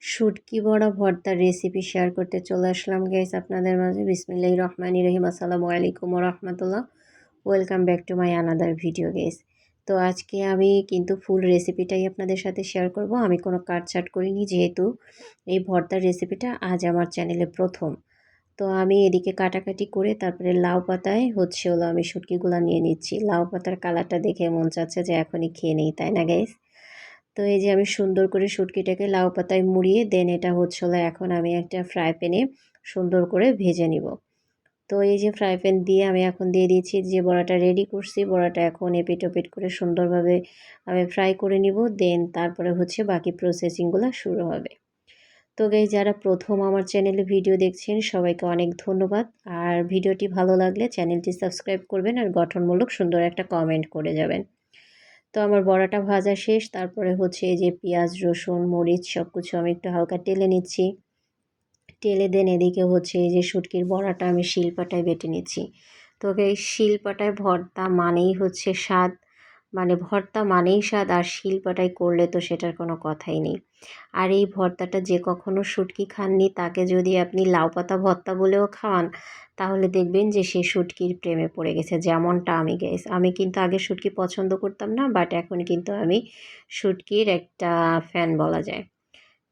শুটকি বড়া ভর্তার রেসিপি শেয়ার করতে চলে আসলাম গাইস আপনাদের মাঝে। বিসমিল্লাহির রহমানির রহিম। আসসালামু আলাইকুম ওয়া রাহমাতুল্লাহ। Welcome back to my another video guys. তো আজকে আমি কিন্তু ফুল রেসিপিটাই আপনাদের সাথে শেয়ার করব। আমি কোনো কাটছাট করিনি, যেহেতু এই ভর্তার রেসিপিটা আজ আমার চ্যানেলে প্রথম। তো আমি এদিকে কাটাকাটি করে তারপরে লাউ পাতায় হলো আমি শুটকিগুলো নিয়ে নিচ্ছি। লাউ পাতার কালারটা দেখে মন চাচ্ছে যে এখনই খেয়ে নেই, তাই না গাইস? তো এই যে আমি সুন্দর করে শুটকিটাকে লাউ পাতায় মুড়িয়ে দেন এটা হলো এখন আমি একটা ফ্রাই প্যানে সুন্দর করে ভেজে নিব। তো এই যে ফ্রাই প্যান দিয়ে আমি এখন দিয়ে দিয়েছি যে বড়াটা রেডি করছি। বড়াটা এখন এপিট ওপিট করে সুন্দরভাবে আমি ফ্রাই করে নিব। দেন তারপরে বাকি প্রসেসিংগুলো শুরু হবে। তো গাইস, যারা প্রথম আমার চ্যানেলে ভিডিও দেখছেন সবাইকে অনেক ধন্যবাদ। আর ভিডিওটি ভালো লাগলে চ্যানেলটি সাবস্ক্রাইব করবেন আর গঠনমূলক সুন্দর একটা কমেন্ট করে যাবেন। তো আমার বড়াটা ভাজা শেষ। তারপরে এই যে পেঁয়াজ, রসুন, মরিচ সব কিছু আমি একটু হালকা টেলে নিচ্ছি। টেলে দেন এদিকে এই যে শুটকির বড়াটা আমি শিলপাটায় বেটে নিচ্ছি। তো এই শিলপাটায় ভর্তা মানেই স্বাদ, মানে ভর্তা মানেই স্বাদ, আর শিলপাটায় করলে তো সেটার কোনো কথাই নেই। আর এই ভর্তাটা যে কখনো শুটকি খাননি তাকে যদি আপনি লাউ পাতা ভর্তা বলেও খাওয়ান, তাহলে দেখবেন যে সে শুটকির প্রেমে পড়ে গেছে, যেমনটা আমি গাইস। আমি কিন্তু আগে শুটকি পছন্দ করতাম না, বাট এখন কিন্তু আমি শুটকির একটা ফ্যান বলা যায়।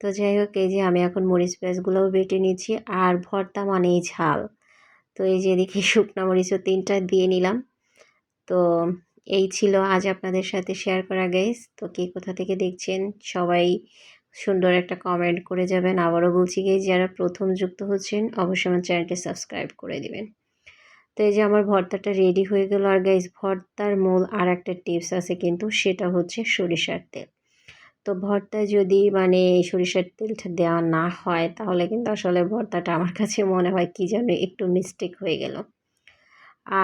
তো যাই হোক, এই যে আমি এখন মরিচ পেঁয়াজগুলোও বেটে নিচ্ছি। আর ভর্তা মানেই ঝাল। তো এই যে এদিকে শুকনো মরিচও 3টা দিয়ে নিলাম। তো এই ছিল আজ আপনাদের সাথে শেয়ার করা গাইস। তো কে কোথা থেকে দেখছেন সবাই সুন্দর একটা কমেন্ট করে যাবেন। আবারও বলছি গাইস, যারা প্রথম যুক্ত হচ্ছেন অবশ্যই আমার চ্যানেলটি সাবস্ক্রাইব করে দিবেন। তো এই যে আমার ভর্তাটা রেডি হয়ে গেল। আর গাইস, ভর্তার মূল আর একটা টিপস আছে কিন্তু, সেটা সরিষার তেল। তো ভর্তায় যদি সরিষার তেলটা দেওয়া না হয়, তাহলে কিন্তু আসলে ভর্তাটা আমার কাছে মনে হয় কি যেন একটু মিস্টেক হয়ে গেল।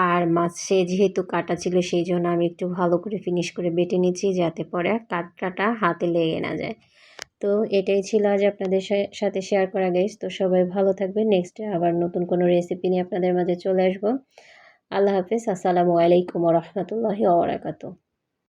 আর মাছে যেহেতু কাটা ছিল, সেই জন্য আমি একটু ভালো করে ফিনিশ করে বেটে নিচ্ছি, যাতে পরে কাটাটা হাতে লেগে না যায়। তো এটাই ছিল আজ আপনাদের সাথে শেয়ার করা গাইস। তো সবাই ভালো থাকবেন। নেক্সটে আবার নতুন কোনো রেসিপি নিয়ে আপনাদের মাঝে চলে আসবো। আল্লাহ হাফেজ। আসসালামু আলাইকুম ওয়া রাহমাতুল্লাহি ওয়া বারাকাতুহু।